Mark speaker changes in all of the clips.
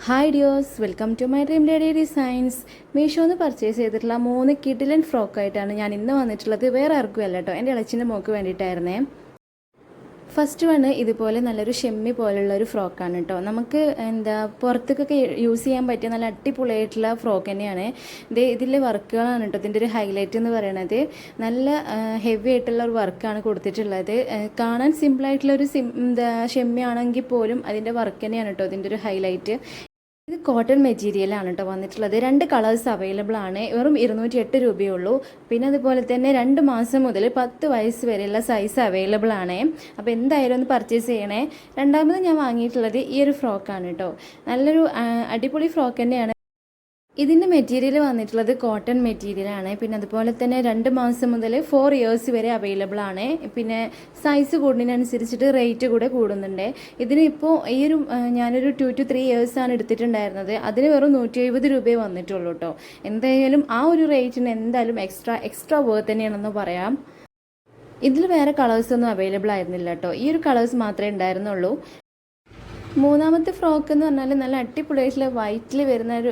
Speaker 1: Hi dears, welcome to my dream lady designs. മീഷോന്ന് purchase ചെയ്തിട്ടുള്ള 3 കിഡിലൻ ഫ്രോക്കായിട്ടാണ് ഞാൻ ഇന്ന് വന്നിട്ടുള്ളത്. വേറെ ആർക്കും അല്ല കേട്ടോ, എൻ്റെ ഇളച്ചിൻ്റെ മോൾക്ക് വേണ്ടിയിട്ടായിരുന്നേ. ഫസ്റ്റ് വണ് ഇതുപോലെ നല്ലൊരു ഷെമ്മി പോലുള്ള ഒരു ഫ്രോക്കാണ് കേട്ടോ. നമുക്ക് പുറത്തേക്കൊക്കെ യൂസ് ചെയ്യാൻ പറ്റിയ നല്ല അടിപൊളിയായിട്ടുള്ള ഫ്രോക്ക് തന്നെയാണ്. ഇതിലെ വർക്കുകളാണ് കേട്ടോ ഇതിൻ്റെ ഒരു ഹൈലൈറ്റ് എന്ന് പറയുന്നത്. നല്ല ഹെവി ആയിട്ടുള്ള ഒരു വർക്കാണ് കൊടുത്തിട്ടുള്ളത്. കാണാൻ സിമ്പിളായിട്ടുള്ള ഒരു ഷെമ്മി ആണെങ്കിൽ പോലും അതിൻ്റെ വർക്ക് തന്നെയാണ് കേട്ടോ ഇതിൻ്റെ ഒരു ഹൈലൈറ്റ്. ഇത് കോട്ടൺ മെറ്റീരിയലാണ് കേട്ടോ വന്നിട്ടുള്ളത്. 2 കളേഴ്സ് അവൈലബിൾ ആണ്. വെറും 208 രൂപയേ ഉള്ളൂ. പിന്നെ അതുപോലെ തന്നെ 2 മാസം മുതൽ 10 വയസ്സ് വരെയുള്ള സൈസ് അവൈലബിൾ ആണ്. അപ്പോൾ എന്തായാലും ഒന്ന് പർച്ചേസ് ചെയ്യണേ. രണ്ടാമത് ഞാൻ വാങ്ങിയിട്ടുള്ളത് ഈ ഒരു ഫ്രോക്കാണ് കേട്ടോ. നല്ലൊരു അടിപൊളി ഫ്രോക്ക് തന്നെയാണ്. ഇതിൻ്റെ മെറ്റീരിയൽ വന്നിട്ടുള്ളത് കോട്ടൺ മെറ്റീരിയലാണ്. പിന്നെ അതുപോലെ തന്നെ 2 മാസം മുതൽ 4 ഇയേഴ്സ് വരെ അവൈലബിൾ ആണ്. പിന്നെ സൈസ് കൂടുന്നതിനനുസരിച്ചിട്ട് റേറ്റ് കൂടെ കൂടുന്നുണ്ട്. ഇതിന് ഇപ്പോൾ ഈ ഒരു ഞാനൊരു 2 to 3 ഇയേഴ്സാണ് എടുത്തിട്ടുണ്ടായിരുന്നത്. അതിന് വെറും 170 രൂപയെ വന്നിട്ടുള്ളൂ കേട്ടോ. എന്തായാലും ആ ഒരു റേറ്റിന് എന്തായാലും എക്സ്ട്രാ വർത്ത് തന്നെയാണെന്ന് പറയാം. ഇതിൽ വേറെ കളേഴ്സൊന്നും അവൈലബിൾ ആയിരുന്നില്ല കേട്ടോ. ഈ ഒരു കളേഴ്സ് മാത്രമേ ഉണ്ടായിരുന്നുള്ളൂ. മൂന്നാമത്തെ ഫ്രോക്ക് എന്ന് പറഞ്ഞാൽ നല്ല അടിപൊളിയായിട്ടുള്ള വൈറ്റിൽ വരുന്ന ഒരു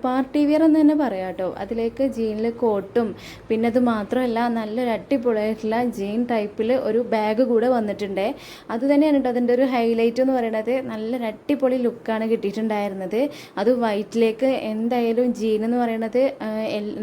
Speaker 1: പാർട്ടി വിയർ എന്ന് തന്നെ പറയാം കേട്ടോ. അതിലേക്ക് ജീനിൽ കോട്ടും പിന്നെ അത് മാത്രമല്ല നല്ലൊരു അടിപൊളിയായിട്ടുള്ള ജീൻ ടൈപ്പിൽ ഒരു ബാഗ് കൂടെ വന്നിട്ടുണ്ട്. അത് തന്നെയാണ് കേട്ടോ അതിൻ്റെ ഒരു ഹൈലൈറ്റ് എന്ന് പറയുന്നത്. നല്ലൊരു അടിപൊളി ലുക്കാണ് കിട്ടിയിട്ടുണ്ടായിരുന്നത്. അത് വൈറ്റിലേക്ക് എന്തായാലും ജീൻ എന്ന് പറയുന്നത്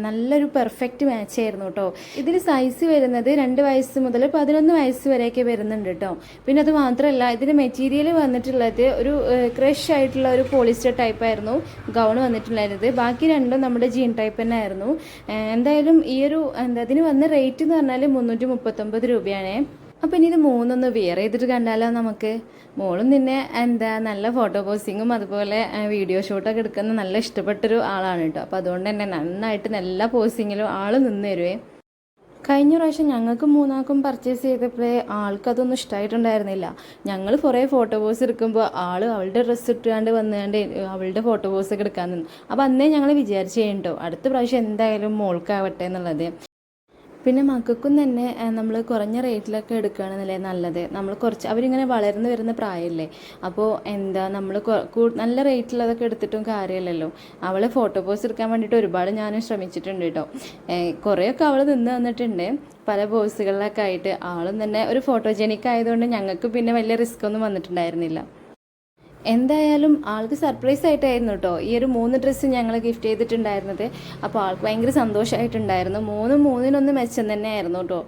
Speaker 1: നല്ലൊരു പെർഫെക്റ്റ് മാച്ച് ആയിരുന്നു കേട്ടോ. ഇതിൽ സൈസ് വരുന്നത് 2 വയസ്സ് മുതൽ 11 വയസ്സ് വരെയൊക്കെ വരുന്നുണ്ട് കേട്ടോ. പിന്നെ അത് മാത്രമല്ല ഇതിൻ്റെ മെറ്റീരിയൽ വന്നിട്ടുള്ളത് ഒരു ക്രഷ് ആയിട്ടുള്ള ഒരു പോളിസ്റ്റർ ടൈപ്പായിരുന്നു ഗൗൺ വന്നിട്ടുണ്ടായിരുന്നത്. ബാക്കി രണ്ടും നമ്മുടെ ജീൻ ടൈപ്പ് തന്നെ ആയിരുന്നു. എന്തായാലും ഈ ഒരു അതിന് വന്ന റേറ്റ് എന്ന് പറഞ്ഞാൽ 339 രൂപയാണ്. അപ്പോൾ ഇനി ഇത് 3 വെയർ ചെയ്തിട്ട് കണ്ടാലോ നമുക്ക്. മോളും നിന്നെ നല്ല ഫോട്ടോ പോസ്റ്റിങ്ങും അതുപോലെ വീഡിയോ ഷൂട്ടൊക്കെ എടുക്കുന്ന നല്ല ഇഷ്ടപ്പെട്ടൊരു ആളാണ് കേട്ടോ. അപ്പോൾ അതുകൊണ്ട് തന്നെ നന്നായിട്ട് എല്ലാ പോസ്റ്റിങ്ങിലും ആൾ നിന്ന് തരുവേ. കഴിഞ്ഞ പ്രാവശ്യം ഞങ്ങൾക്ക് 3 പർച്ചേസ് ചെയ്തപ്പോഴേ ആൾക്കതൊന്നും ഇഷ്ടമായിട്ടുണ്ടായിരുന്നില്ല. ഞങ്ങൾ കുറേ ഫോട്ടോ പോസ് എടുക്കുമ്പോൾ അവളുടെ ഡ്രസ്സ് ഇട്ടുകൊണ്ട് വന്നുകൊണ്ട് അവളുടെ ഫോട്ടോ പോസൊക്കെ എടുക്കാൻ നിന്നു. അപ്പോൾ അന്നേ ഞങ്ങൾ വിചാരിച്ചു കേട്ടോ അടുത്ത പ്രാവശ്യം എന്തായാലും മോൾക്കാവട്ടെ എന്നുള്ളത്. പിന്നെ മക്കൾക്കും തന്നെ നമ്മൾ കുറഞ്ഞ റേറ്റിലൊക്കെ എടുക്കുകയാണെന്നല്ലേ നല്ലത്. നമ്മൾ കുറച്ച് അവരിങ്ങനെ വളർന്നു വരുന്ന പ്രായമല്ലേ. അപ്പോൾ നമ്മൾ നല്ല റേറ്റിലതൊക്കെ എടുത്തിട്ടും കാര്യമില്ലല്ലോ. അവളെ ഫോട്ടോ പോസ് എടുക്കാൻ വേണ്ടിയിട്ട് ഒരുപാട് ഞാനും ശ്രമിച്ചിട്ടുണ്ട് കേട്ടോ. കുറേയൊക്കെ അവൾ നിന്ന് വന്നിട്ടുണ്ട് പല പോസുകളിലൊക്കെ ആയിട്ട്. ആളും തന്നെ ഒരു ഫോട്ടോജനിക് ആയതുകൊണ്ട് ഞങ്ങൾക്ക് പിന്നെ വലിയ റിസ്ക് ഒന്നും വന്നിട്ടുണ്ടായിരുന്നില്ല. എന്തായാലും ആൾക്ക് സർപ്രൈസ് ആയിട്ടായിരുന്നു കേട്ടോ ഈ ഒരു 3 ഡ്രസ്സ് ഞങ്ങൾ ഗിഫ്റ്റ് ചെയ്തിട്ടുണ്ടായിരുന്നത്. അപ്പോൾ ആൾക്ക് ഭയങ്കര സന്തോഷമായിട്ടുണ്ടായിരുന്നു. 3 മെച്ചം തന്നെയായിരുന്നു കേട്ടോ.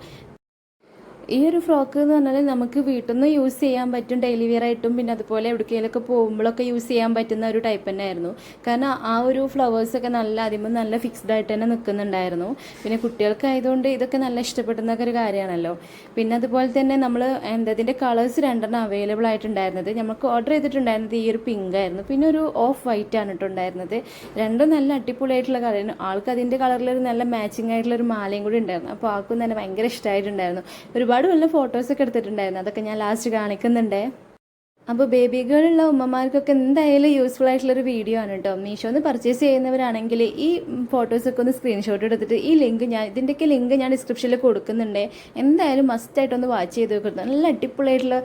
Speaker 1: ഈ ഒരു ഫ്രോക്ക് എന്ന് പറഞ്ഞാൽ നമുക്ക് വീട്ടിൽ നിന്ന് യൂസ് ചെയ്യാൻ പറ്റും, ഡെയിലി വെയർ ആയിട്ടും പിന്നെ അതുപോലെ എവിടേക്കെങ്കിലൊക്കെ പോകുമ്പോഴൊക്കെ യൂസ് ചെയ്യാൻ പറ്റുന്ന ഒരു ടൈപ്പ് തന്നെ ആയിരുന്നു. കാരണം ആ ഒരു ഫ്ലവേഴ്സൊക്കെ നല്ല ഫിക്സ്ഡ് ആയിട്ട് തന്നെ നിൽക്കുന്നുണ്ടായിരുന്നു. പിന്നെ കുട്ടികൾക്കായതുകൊണ്ട് ഇതൊക്കെ നല്ല ഇഷ്ടപ്പെടുന്നൊക്കെ ഒരു കാര്യമാണല്ലോ. പിന്നെ അതുപോലെ തന്നെ നമ്മൾ ഇതിൻ്റെ കളേഴ്സ് 2 അവൈലബിൾ ആയിട്ടുണ്ടായിരുന്നത്. നമുക്ക് ഓർഡർ ചെയ്തിട്ടുണ്ടായിരുന്നത് ഈ ഒരു പിങ്ക് ആയിരുന്നു. പിന്നെ ഒരു ഓഫ് വൈറ്റ് ആണ് ഇട്ടുണ്ടായിരുന്നത്. രണ്ടും നല്ല അടിപൊളിയായിട്ടുള്ള കളറായിരുന്നു. ആൾക്ക് അതിൻ്റെ കളറിലൊരു നല്ല മാച്ചിങ് ആയിട്ടുള്ള ഒരു മാലയും കൂടി ഉണ്ടായിരുന്നു. അപ്പോൾ ആൾക്കും തന്നെ ഭയങ്കര ഇഷ്ടമായിട്ടുണ്ടായിരുന്നു. ഒരുപാട് നല്ല ഫോട്ടോസൊക്കെ എടുത്തിട്ടുണ്ടായിരുന്നു. അതൊക്കെ ഞാൻ ലാസ്റ്റ് കാണിക്കുന്നുണ്ട്. അപ്പോൾ ബേബി ഗേളുള്ള ഉമ്മമാർക്കൊക്കെ എന്തായാലും യൂസ്ഫുൾ ആയിട്ടുള്ളൊരു വീഡിയോ ആണ് കേട്ടോ. മീഷോന്ന് പർച്ചേസ് ചെയ്യുന്നവരാണെങ്കിൽ ഈ ഫോട്ടോസൊക്കെ ഒന്ന് സ്ക്രീൻഷോട്ട് എടുത്തിട്ട് ഈ ഇതിൻ്റെയൊക്കെ ലിങ്ക് ഞാൻ ഡിസ്ക്രിപ്ഷനിൽ കൊടുക്കുന്നുണ്ട്. എന്തായാലും മസ്റ്റായിട്ടൊന്ന് വാച്ച് ചെയ്ത് നോക്കുന്നത്. നല്ല അടിപൊളിയായിട്ടുള്ള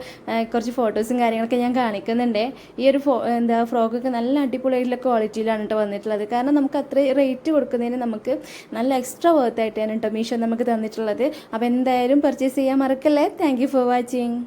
Speaker 1: കുറച്ച് ഫോട്ടോസും കാര്യങ്ങളൊക്കെ ഞാൻ കാണിക്കുന്നുണ്ട്. ഈ ഒരു ഫ്രോക്കൊക്കെ നല്ല അടിപൊളിയായിട്ടുള്ള ക്വാളിറ്റിയിലാണ് കേട്ടോ വന്നിട്ടുള്ളത്. കാരണം നമുക്ക് അത്ര റേറ്റ് കൊടുക്കുന്നതിന് നമുക്ക് നല്ല എക്സ്ട്രാ വർത്ത് ആയിട്ടാണ് കേട്ടോ മീഷോ നമുക്ക് തന്നിട്ടുള്ളത്. അപ്പോൾ എന്തായാലും പർച്ചേസ് ചെയ്യാൻ മറക്കല്ലേ. Thank you for watching.